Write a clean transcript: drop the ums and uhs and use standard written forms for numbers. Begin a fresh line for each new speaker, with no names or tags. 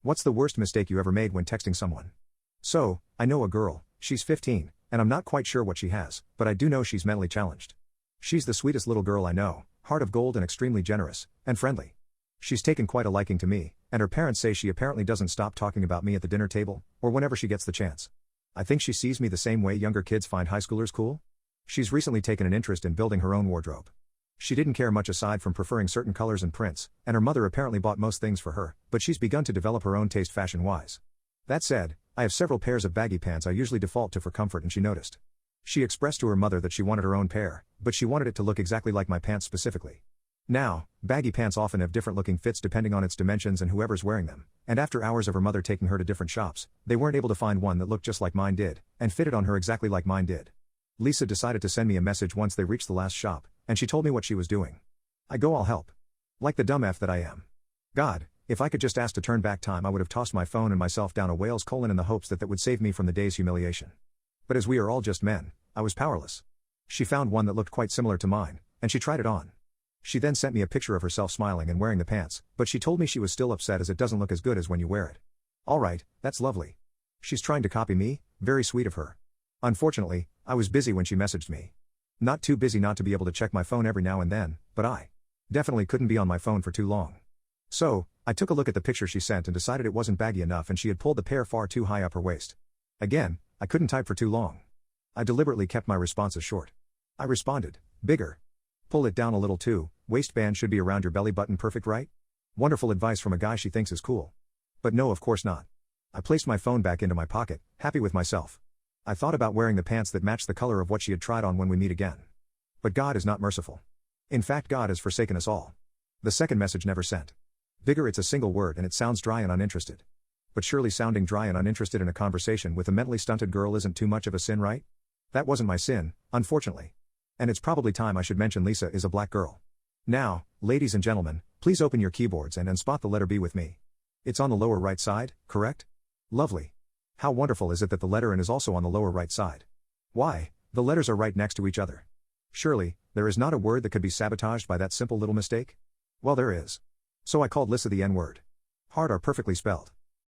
What's the worst mistake you ever made when texting someone? So, I know a girl, she's 15, and I'm not quite sure what she has, but I do know she's mentally challenged. She's the sweetest little girl I know, heart of gold and extremely generous, and friendly. She's taken quite a liking to me, and her parents say she apparently doesn't stop talking about me at the dinner table, or whenever she gets the chance. I think she sees me the same way younger kids find high schoolers cool. She's recently taken an interest in building her own wardrobe. She didn't care much aside from preferring certain colors and prints, and her mother apparently bought most things for her, but she's begun to develop her own taste fashion-wise. That said, I have several pairs of baggy pants I usually default to for comfort, and she noticed. She expressed to her mother that she wanted her own pair, but she wanted it to look exactly like my pants specifically. Now, baggy pants often have different looking fits depending on its dimensions and whoever's wearing them, and after hours of her mother taking her to different shops, they weren't able to find one that looked just like mine did, and fitted on her exactly like mine did. Lisa decided to send me a message once they reached the last shop, and she told me what she was doing. I go, I'll help. Like the dumb F that I am. God, if I could just ask to turn back time, I would have tossed my phone and myself down a whale's colon in the hopes that would save me from the day's humiliation. But as we are all just men, I was powerless. She found one that looked quite similar to mine, and she tried it on. She then sent me a picture of herself smiling and wearing the pants, but she told me she was still upset as it doesn't look as good as when you wear it. Alright, that's lovely. She's trying to copy me, very sweet of her. Unfortunately, I was busy when she messaged me. Not too busy not to be able to check my phone every now and then, but I definitely couldn't be on my phone for too long. So, I took a look at the picture she sent and decided it wasn't baggy enough and she had pulled the pair far too high up her waist. Again, I couldn't type for too long. I deliberately kept my responses short. I responded, bigger. Pull it down a little too, waistband should be around your belly button, perfect, right? Wonderful advice from a guy she thinks is cool. But no, of course not. I placed my phone back into my pocket, happy with myself. I thought about wearing the pants that matched the color of what she had tried on when we meet again. But God is not merciful. In fact, God has forsaken us all. The second message never sent. Bigger, it's a single word and it sounds dry and uninterested. But surely sounding dry and uninterested in a conversation with a mentally stunted girl isn't too much of a sin, right? That wasn't my sin, unfortunately. And it's probably time I should mention Lisa is a black girl. Now, ladies and gentlemen, please open your keyboards and spot the letter B with me. It's on the lower right side, correct? Lovely. How wonderful is it that the letter N is also on the lower right side? Why, the letters are right next to each other. Surely, there is not a word that could be sabotaged by that simple little mistake? Well, there is. So I called Lisa the N-word. Hard are perfectly spelled.